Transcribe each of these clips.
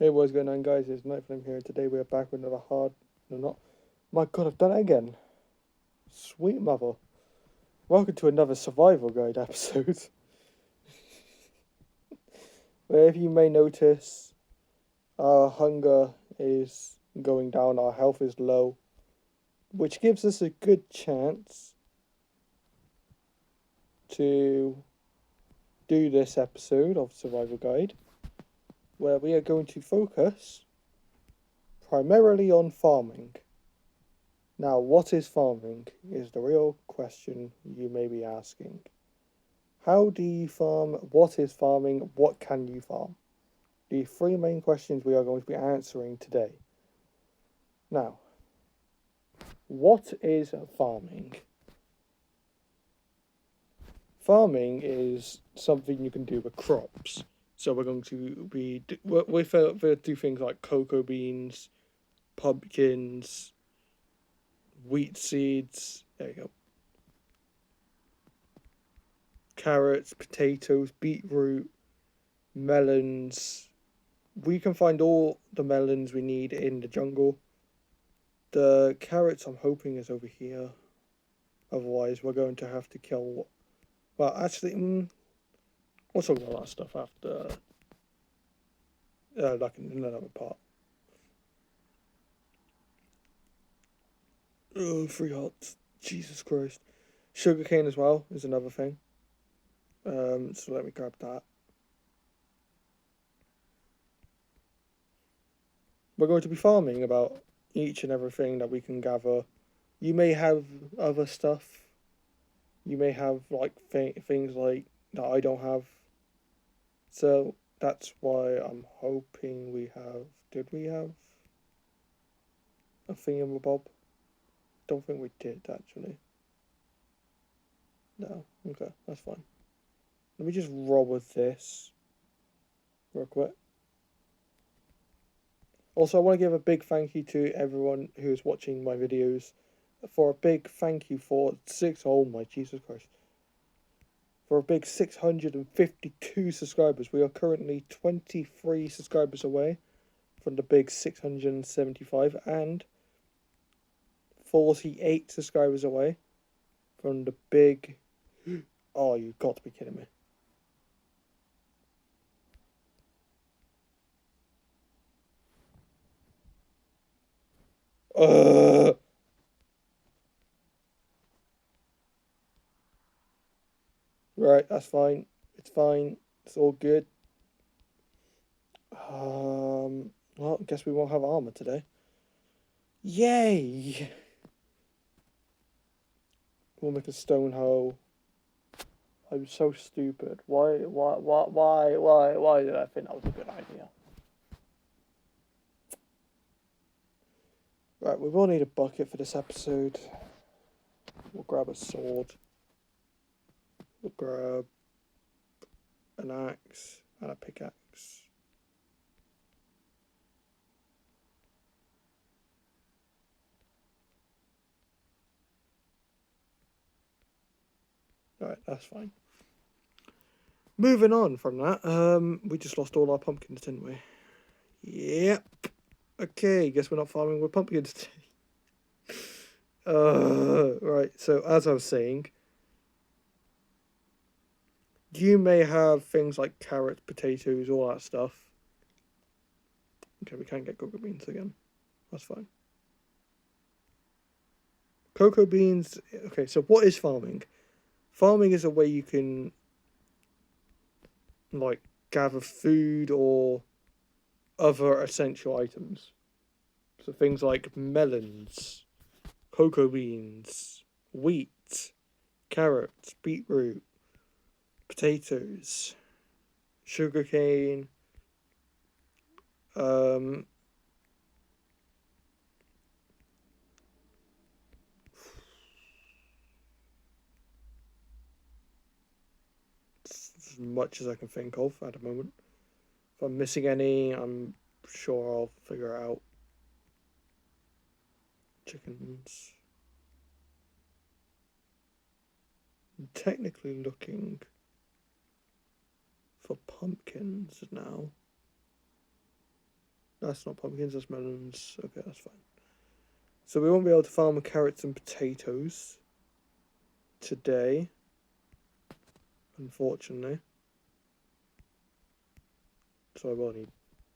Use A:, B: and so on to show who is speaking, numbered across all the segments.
A: Hey, what's going on, guys? It's Nightflame here. Today we are back with another hard. No, not. My God, I've done it again. Sweet mother. Welcome to another survival guide episode. Where, if you may notice, our hunger is going down, our health is low, which gives us a good chance to do this episode of Survival Guide, where we are going to focus primarily on farming. Now, what is farming is the real question you may be asking. How do you farm? What is farming? What can you farm? The three main questions we are going to be answering today. Now, what is farming? Farming is something you can do with crops. So we're going to be we do things like cocoa beans, pumpkins, wheat seeds. There you go. Carrots, potatoes, beetroot, melons. We can find all the melons we need in the jungle. The carrots I'm hoping is over here. Otherwise we're going to have to kill... Well, actually, we'll talk about that stuff after... like in another part. Oh, 3 hearts. Jesus Christ. Sugarcane as well is another thing. So let me grab that. We're going to be farming about each and everything that we can gather. You may have other stuff. You may have like things like that I don't have. So that's why I'm hoping we have... Did we have a thingamabob? Don't think we did, actually. No. Okay, that's fine. Let me just roll with this real quick. Also, I want to give a big thank you to everyone who is watching my videos. For a big thank you for oh my Jesus Christ. For a big 652 subscribers. We are currently 23 subscribers away from the big 675 and 48 subscribers away from the big... Oh, you've got to be kidding me. Right, that's fine. It's fine. It's all good. Well, I guess we won't have armor today. Yay! We'll make a stone hoe. I'm so stupid. Why did I think that was a good idea? Right, we will need a bucket for this episode. We'll grab a sword. We'll grab an axe and a pickaxe. Alright, that's fine. Moving on from that, we just lost all our pumpkins, didn't we? Yep. Okay, guess we're not farming with pumpkins today. Right, so as I was saying, you may have things like carrots, potatoes, all that stuff. Okay, we can't get cocoa beans again. That's fine. Cocoa beans... Okay, so what is farming? Farming is a way you can, like, gather food or other essential items. So things like melons, cocoa beans, wheat, carrots, beetroot, potatoes, sugarcane, as much as I can think of at the moment. If I'm missing any, I'm sure I'll figure it out. Chickens. I'm technically looking for pumpkins now. That's not pumpkins, that's melons. Okay, that's fine. So we won't be able to farm carrots and potatoes today, unfortunately. So I will need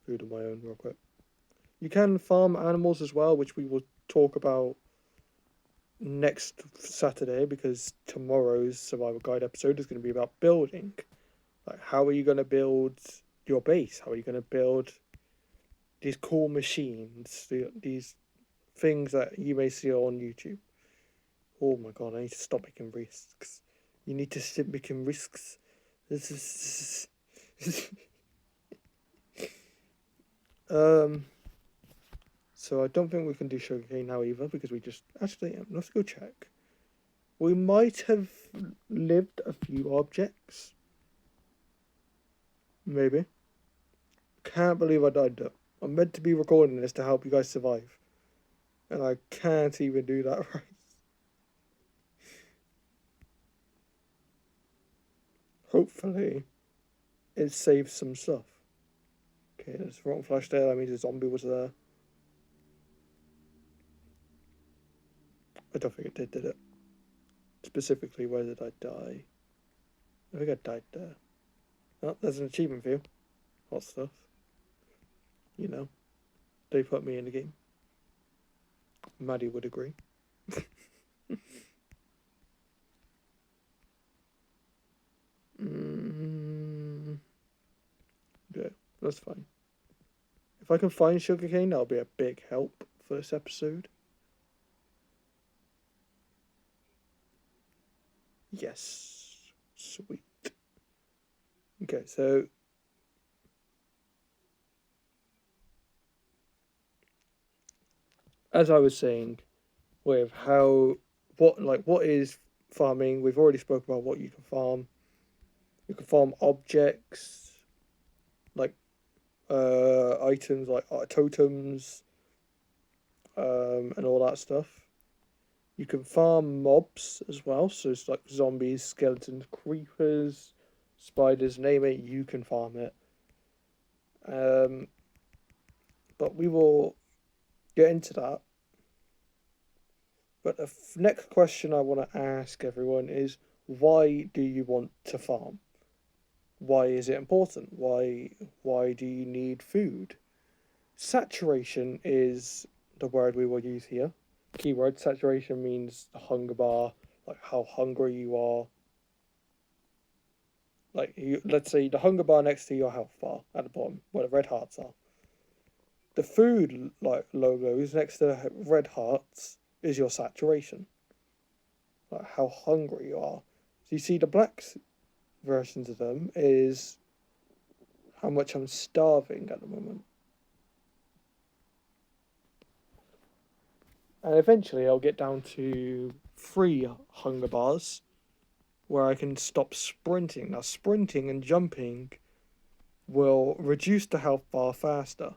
A: food of my own real quick. You can farm animals as well, which we will talk about next Saturday, because tomorrow's survival guide episode is going to be about building. Like, how are you going to build your base? How are you going to build these cool machines, these things that you may see on YouTube? Oh my god, I need to stop making risks. You need to stop making risks. This is so I don't think we can do sugarcane now either, because we just actually let's go check. We might have lived a few objects. Maybe. Can't believe I died though. I'm meant to be recording this to help you guys survive. And I can't even do that right. Hopefully, it saves some stuff. Okay, there's rotten flesh there, that means a zombie was there. I don't think it did it? Specifically, where did I die? I think I died there. Oh, there's an achievement for you. Hot stuff. You know, they put me in the game. Maddie would agree. Yeah, that's fine. If I can find sugarcane, that'll be a big help for this episode. Yes. Sweet. Okay, so as I was saying, with what is farming, we've already spoke about what you can farm. You can farm objects like items like totems, and all that stuff. You can farm mobs as well, so it's like zombies, skeletons, creepers, spiders, name it, you can farm it. But we will get into that. But the next question I want to ask everyone is, why do you want to farm? Why is it important? Why do you need food? Saturation is the word we will use here. Keyword saturation means the hunger bar, like how hungry you are. Like let's say the hunger bar next to your health bar at the bottom, where the red hearts are. The food like logos next to red hearts is your saturation, like how hungry you are. So you see the black versions of them is how much I'm starving at the moment. And eventually I'll get down to 3 hunger bars where I can stop sprinting. Now, sprinting and jumping will reduce the health bar faster.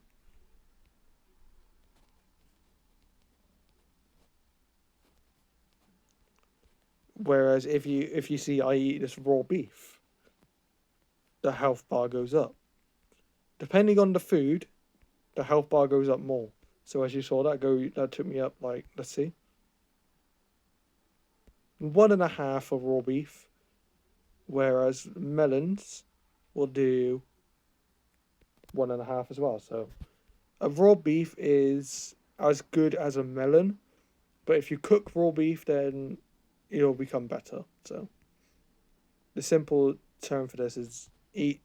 A: Whereas if you see I eat this raw beef, the health bar goes up. Depending on the food, the health bar goes up more. So as you saw that took me up like, let's see, 1.5 of raw beef, whereas melons will do 1.5 as well. So a raw beef is as good as a melon, but if you cook raw beef, then it'll become better. So the simple term for this is eat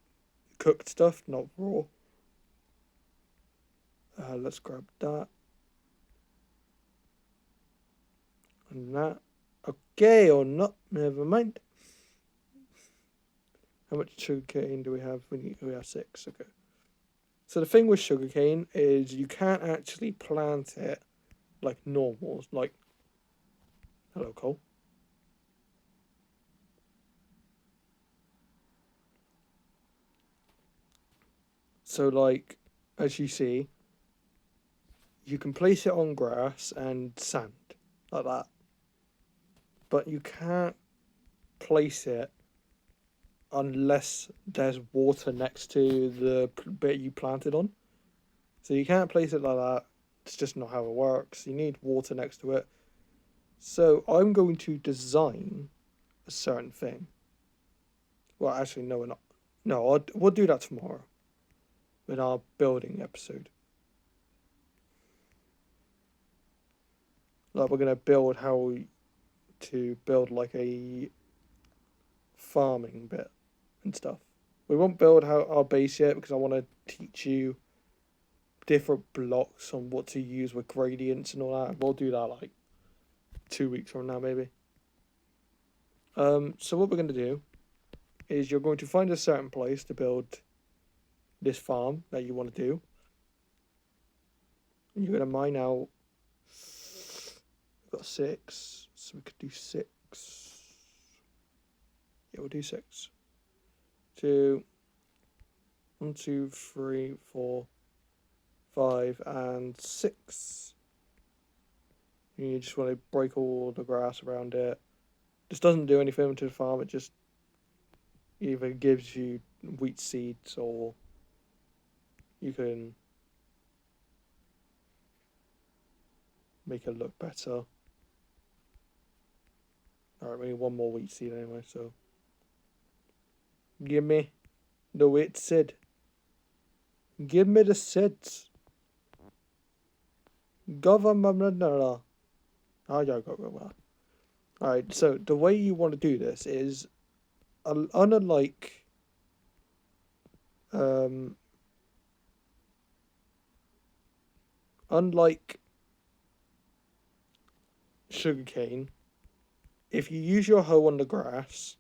A: cooked stuff, not raw. Let's grab that and that. Okay, or not, never mind. How much sugarcane do we have? We have 6. Okay. So the thing with sugarcane is you can't actually plant it like normal. Like, hello, Cole. So like, as you see, you can place it on grass and sand like that, but you can't place it unless there's water next to the bit you planted on. So you can't place it like that. It's just not how it works. You need water next to it. So I'm going to design a certain thing. Well, actually, no, we're not. No, we'll do that tomorrow in our building episode. Like, we're going to build how to build like a farming bit and stuff. We won't build our base yet because I want to teach you different blocks on what to use with gradients and all that. We'll do that like 2 weeks from now, maybe. So what we're going to do is you're going to find a certain place to build this farm that you want to do. And you're going to mine out. We've got 6, so we could do 6. Yeah, we'll do 6. 2, 1, 2, 3, 4, 5, and 6. You just want to break all the grass around it. This doesn't do anything to the farm. It just either gives you wheat seeds or you can make it look better. Alright, we need one more wheat seed anyway, so give me the wheat seed. Give me the seeds. Government. Alright, so the way you want to do this is unlike sugarcane, if you use your hoe on the grass,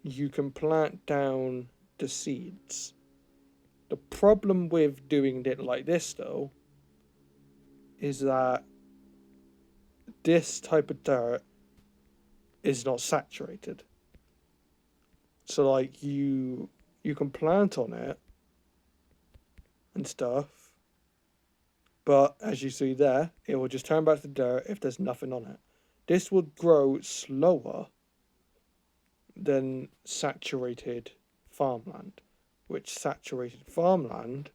A: you can plant down the seeds. The problem with doing it like this, though, is that this type of dirt is not saturated. So, like, you can plant on it and stuff, but as you see there, it will just turn back to dirt if there's nothing on it. This will grow slower than saturated farmland, which saturated farmland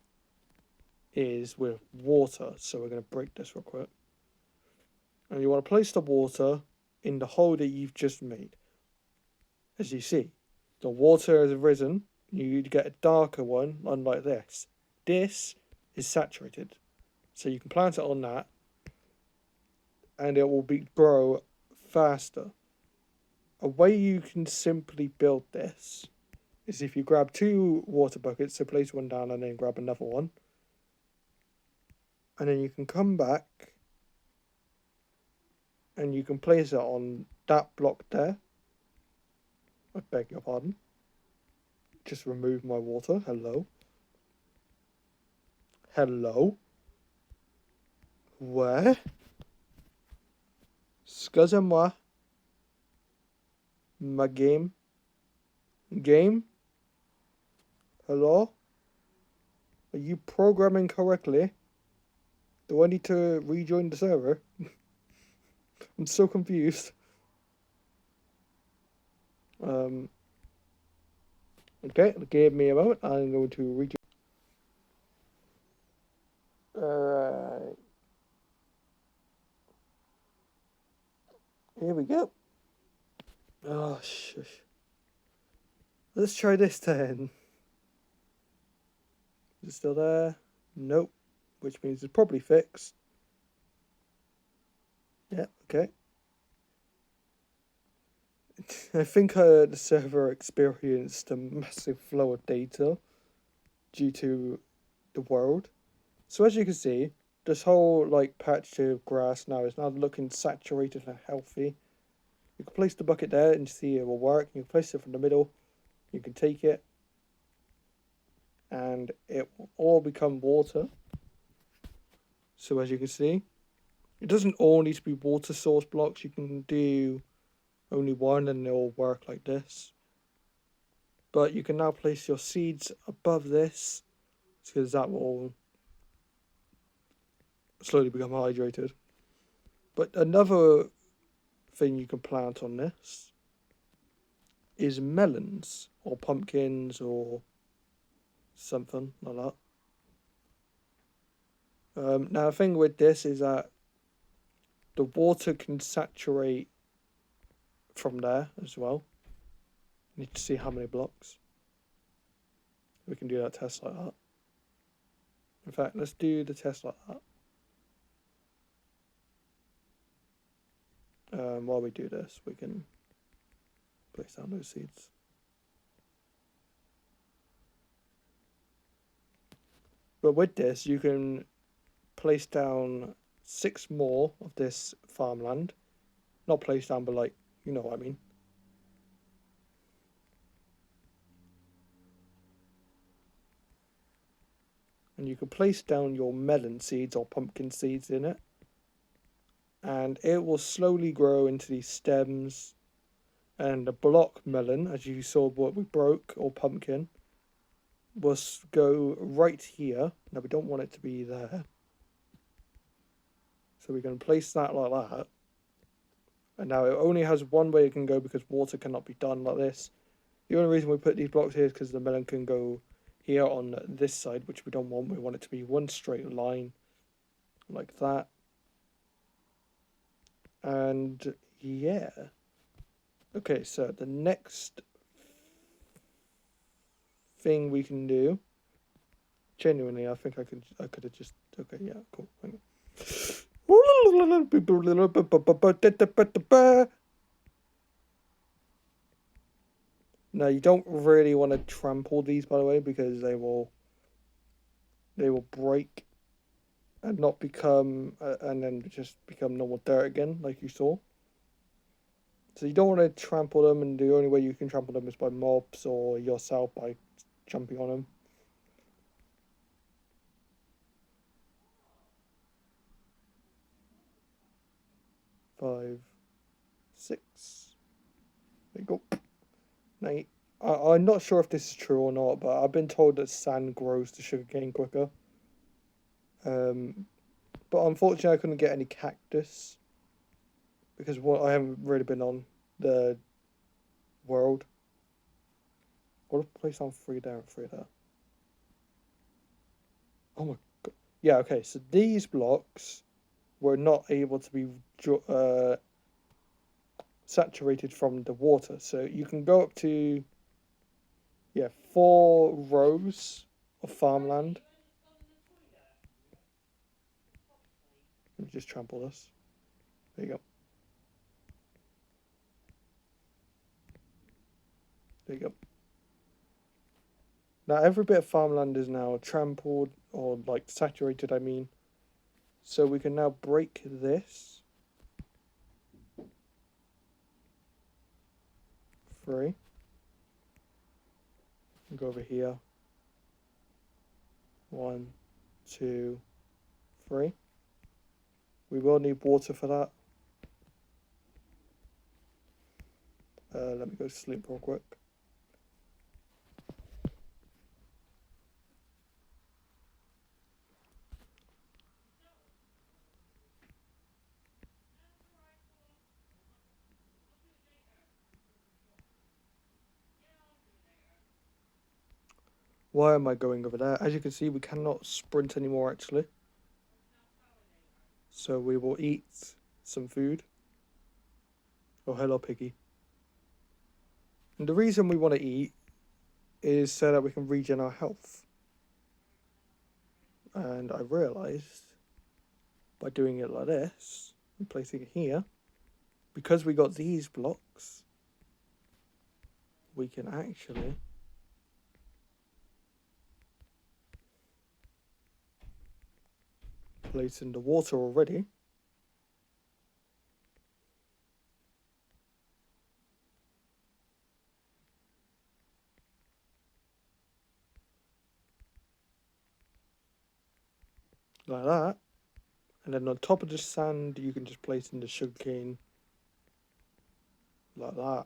A: is with water. So we're going to break this real quick. And you want to place the water in the hole that you've just made. As you see, the water has risen. You get a darker one, unlike this. This is saturated. So you can plant it on that, and it will grow faster. A way you can simply build this is if you grab 2 water buckets, so place one down and then grab another one. And then you can come back and you can place it on that block there. I beg your pardon. Just remove my water. Hello. Hello. Where? Excusez-moi. My game. Game? Hello? Are you programming correctly? Do I need to rejoin the server? I'm so confused. Okay, give me a moment. I'm going to rejoin. Alright. Here we go. Oh, shush. Let's try this then. Is it still there? Nope. Which means it's probably fixed. Yeah, okay. I think the server experienced a massive flow of data due to the world. So as you can see, this whole like patch of grass now is now looking saturated and healthy. You can place the bucket there and see it will work. You can place it from the middle. You can take it and it will all become water. So as you can see, it doesn't all need to be water source blocks. You can do only one and they'll work like this. But you can now place your seeds above this because that will slowly become hydrated. But another thing you can plant on this is melons or pumpkins or something like that. Now the thing with this is that the water can saturate from there as well. Need to see how many blocks. We can do that test like that. In fact, let's do the test like that. While we do this, we can place down those seeds. But with this, you can place down 6 more of this farmland. Not place down, but like, you know what I mean. And you can place down your melon seeds or pumpkin seeds in it. And it will slowly grow into these stems. And the block melon, as you saw what we broke, or pumpkin, will go right here. Now we don't want it to be there. So we're going to place that like that. And now it only has one way it can go because water cannot be done like this. The only reason we put these blocks here is because the melon can go here on this side, which we don't want. We want it to be one straight line like that. And yeah. Okay, so the next thing we can do, genuinely, I think I could have just, okay, yeah, cool. Hang on. Now you don't really want to trample these, by the way, because they will break and not become and then just become normal dirt again, like you saw. So you don't want to trample them, and the only way you can trample them is by mobs or yourself by jumping on them. Five, 6. There you go. Now, I'm not sure if this is true or not, but I've been told that sand grows the sugarcane quicker. But unfortunately, I couldn't get any cactus because I haven't really been on the world. What if I place on 3 there and 3 there? Oh my god! Yeah, okay. So these blocks were not able to be saturated from the water. So you can go up to 4 rows of farmland. Let me just trample this. There you go. There you go. Now every bit of farmland is now trampled or like saturated, I mean. So we can now break this. 3. Go over here. 1, 2, 3. We will need water for that. Let me go to sleep real quick. Why am I going over there? As you can see, we cannot sprint anymore, actually. So we will eat some food. Oh, hello, piggy. And the reason we want to eat is so that we can regen our health. And I realised by doing it like this and placing it here, because we got these blocks, we can actually place in the water already. Like that. And then on top of the sand, you can just place in the sugarcane. Like that.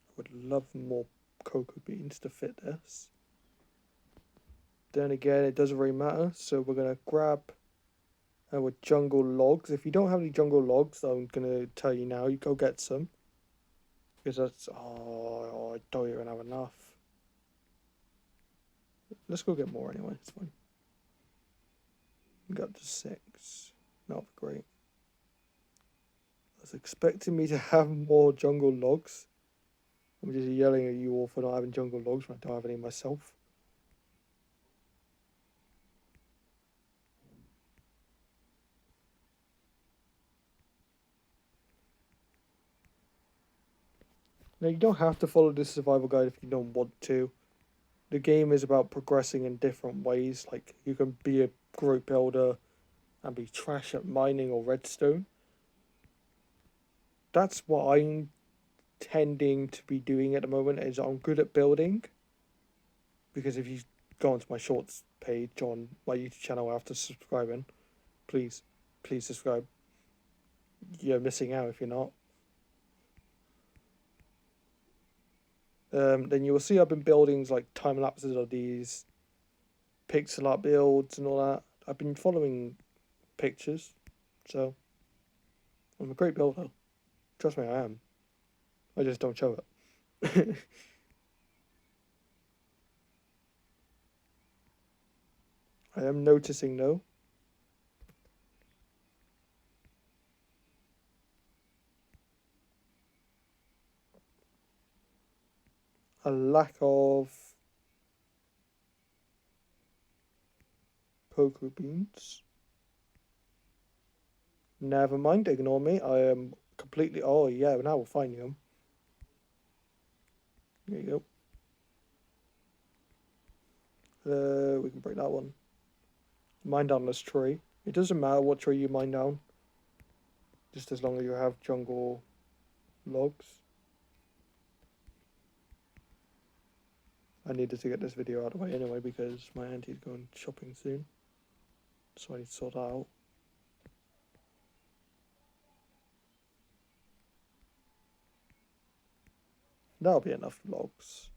A: I would love more cocoa beans to fit this. Then again, it doesn't really matter. So we're going to grab our jungle logs. If you don't have any jungle logs, I'm going to tell you now, you go get some. Because that's... Oh, I don't even have enough. Let's go get more anyway, it's fine. We got up to 6. Not great. I was expecting me to have more jungle logs. I'm just yelling at you all for not having jungle logs when I don't have any myself. Now, you don't have to follow this survival guide if you don't want to. The game is about progressing in different ways. Like, you can be a group builder and be trash at mining or redstone. That's what I'm tending to be doing at the moment, is I'm good at building. Because if you go onto my shorts page on my YouTube channel after subscribing, please subscribe. You're missing out if you're not. Then you will see I've been building like time lapses of these pixel art builds and all that. I've been following pictures, so I'm a great builder. Trust me, I am. I just don't show it. I am noticing though. A lack of cocoa beans. Never mind, ignore me. I am completely... Oh, yeah, now we'll find you. There you go. We can break that one. Mine down this tree. It doesn't matter what tree you mine down. Just as long as you have jungle logs. I needed to get this video out of the way anyway because my auntie's going shopping soon. So I need to sort that out. That'll be enough logs.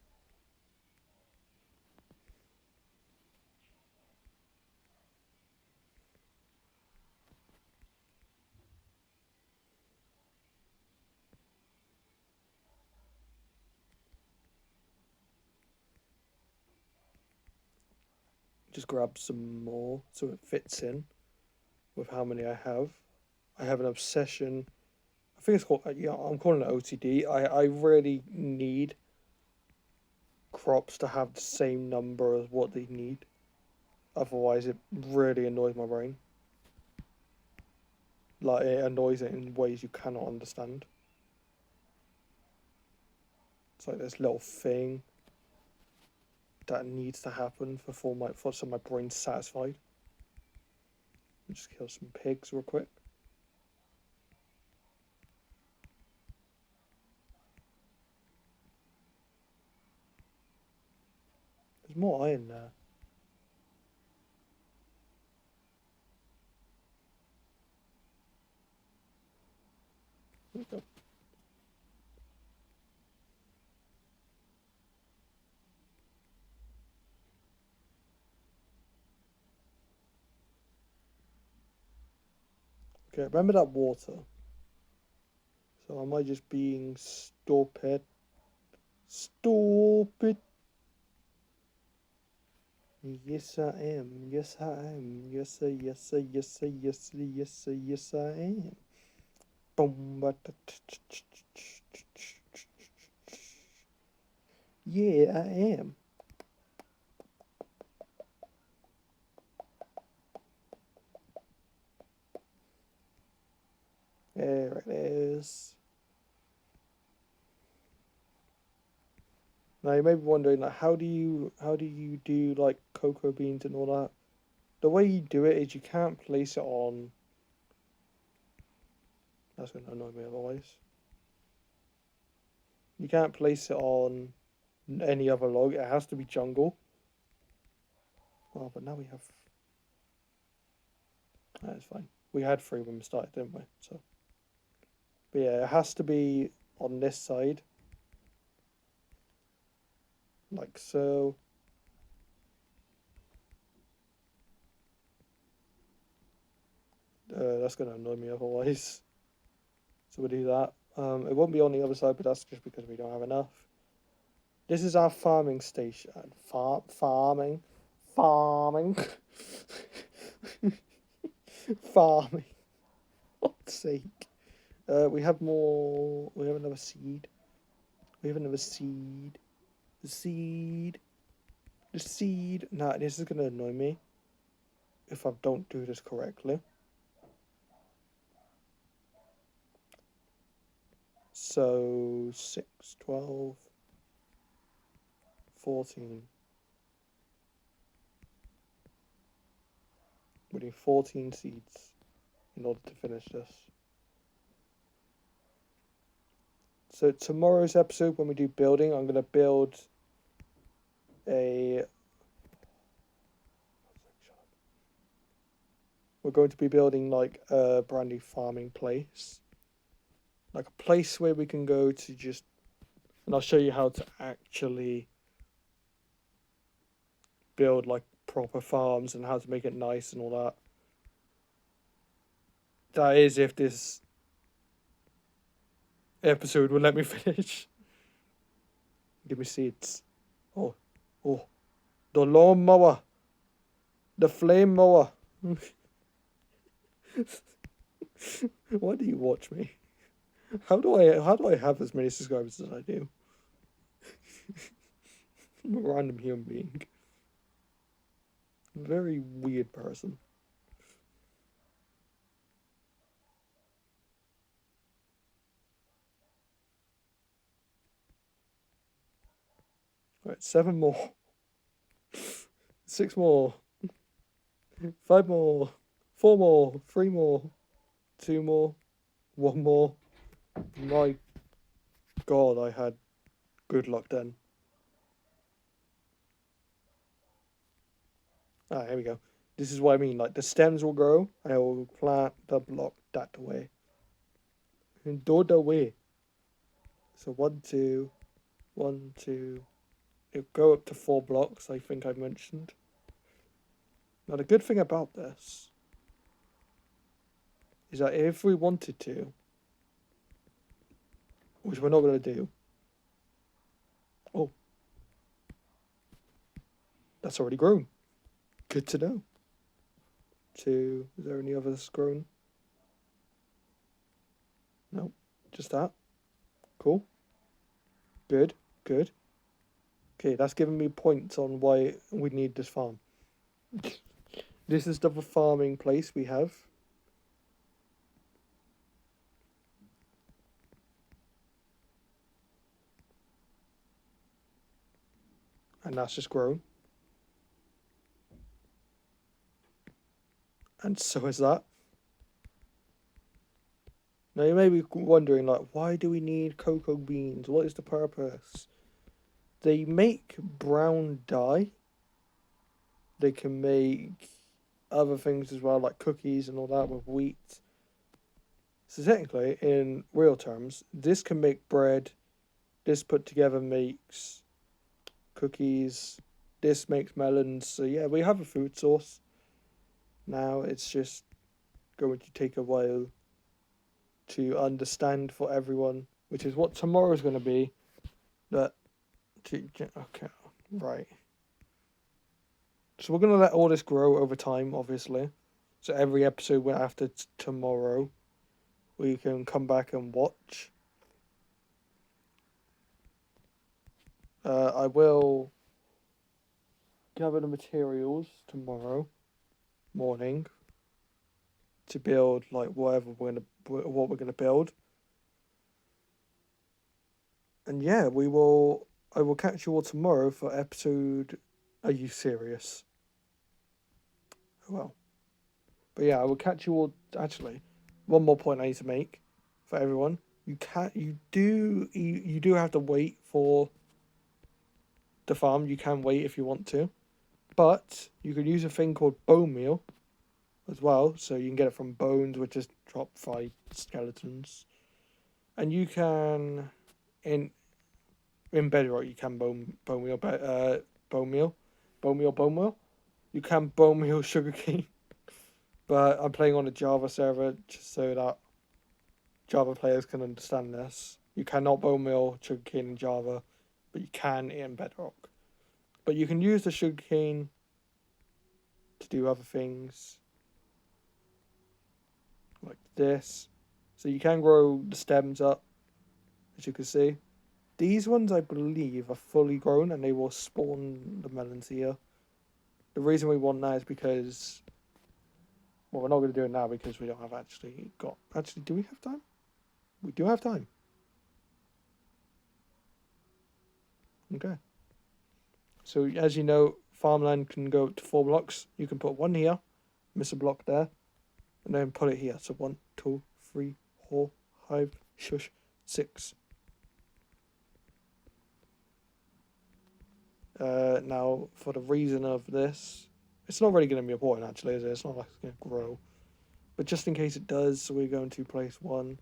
A: Just grab some more so it fits in with how many I have. I have an obsession. I think it's called, yeah, I'm calling it OCD. I really need crops to have the same number as what they need. Otherwise, it really annoys my brain. Like, it annoys it in ways you cannot understand. It's like this little thing that needs to happen so my brain's satisfied. I'll just kill some pigs real quick. There's more iron there. There we go. Okay, remember that water. So am I just being stupid? Stupid. Yes, I am. Yes, I am. Yes, I, yes, I, yes, I, yes, I, yes, I, yes, I am. Boom. Yeah, I am. There it is. Now you may be wondering, like, how do you do like cocoa beans and all that? The way you do it is you can't place it on. That's gonna annoy me otherwise. You can't place it on any other log. It has to be jungle. Oh, but now we have. That's fine. We had 3 when we started, didn't we? So, but yeah, it has to be on this side, like so. That's gonna annoy me otherwise. So we do that. It won't be on the other side, but that's just because we don't have enough. This is our farming station. Farming. Farming. Farming. God's sake. We have more. We have another seed. We have another seed. The seed. The seed. Nah, this is gonna annoy me if I don't do this correctly. So 6, 12, 14. We need 14 seeds in order to finish this. So tomorrow's episode, when we do building, I'm going to build a... We're going to be building like a brand new farming place. Like a place where we can go to just... And I'll show you how to actually build like proper farms and how to make it nice and all that. That is if this episode will let me finish. Give me seeds. Oh, the lawnmower, the flame mower. Why do you watch me? How do I have as many subscribers as I do? I'm a random human being. Very weird person. Right, 7 more. 6 more. 5 more. 4 more. 3 more. 2 more. 1 more. My God, I had good luck then. Ah, here we go. This is what I mean. Like the stems will grow, and I will plant the block that way. And do the way. So 1, 2, 1, 2. It'll go up to 4 blocks, I think I mentioned. Now the good thing about this is that if we wanted to, which we're not going to do. Oh, that's already grown. Good to know. 2. Is there any others grown? No, just that. Cool. Good. Okay, that's giving me points on why we need this farm. This is the farming place we have. And that's just grown. And so is that. Now you may be wondering, like, why do we need cocoa beans? What is the purpose? They make brown dye. They can make other things as well, like cookies and all that with wheat. So technically, in real terms, this can make bread. This put together makes cookies. This makes melons. So yeah, we have a food source. Now it's just going to take a while to understand for everyone, which is what tomorrow's going to be. Okay, right. So we're going to let all this grow over time, obviously. So every episode after tomorrow, we can come back and watch. I will gather the materials tomorrow morning to build like what we're gonna build. And yeah, I will catch you all tomorrow for episode. Are you serious? Well, but yeah, I will catch you all. Actually, one more point I need to make for everyone: you do have to wait for the farm. You can wait if you want to, but you can use a thing called bone meal as well. So you can get it from bones, which is drop fried skeletons, and you can in Bedrock you can bone meal bone meal. You can bone meal sugarcane, but I'm playing on a Java server just so that Java players can understand this. You cannot bone meal sugarcane in Java, but you can in Bedrock. But you can use the sugarcane to do other things like this. So you can grow the stems up, as you can see. These ones, I believe, are fully grown and they will spawn the melons here. The reason we want that is because, well, we're not going to do it now because we don't have actually got... Actually, do we have time? We do have time. Okay. So, as you know, farmland can go to 4 blocks. You can put 1 here, miss a block there, and then put it here. So 1, 2, 3, 4, 5, 6. Now, for the reason of this, it's not really going to be important, actually, is it? It's not like it's going to grow. But just in case it does, so we're going to place 1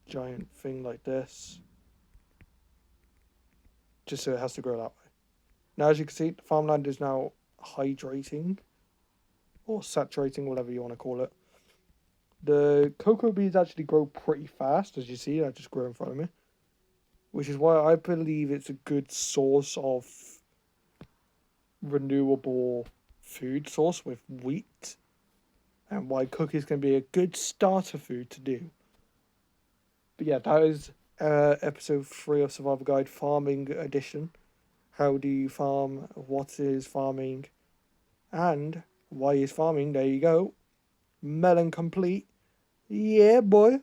A: giant thing like this, just so it has to grow that way. Now, as you can see, the farmland is now hydrating, or saturating, whatever you want to call it. The cocoa beans actually grow pretty fast, as you see. I just grew in front of me, which is why I believe it's a good source of renewable food source with wheat, and why cookies can be a good starter food to do. But yeah, that is episode 3 of Survival Guide Farming Edition. How do you farm? What is farming? And why is farming? There you go. Melon complete. Yeah, boy.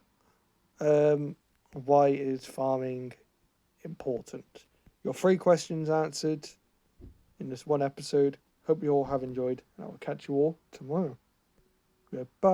A: Why is farming important? Your 3 questions answered in this one episode. Hope you all have enjoyed, and I will catch you all tomorrow. Goodbye.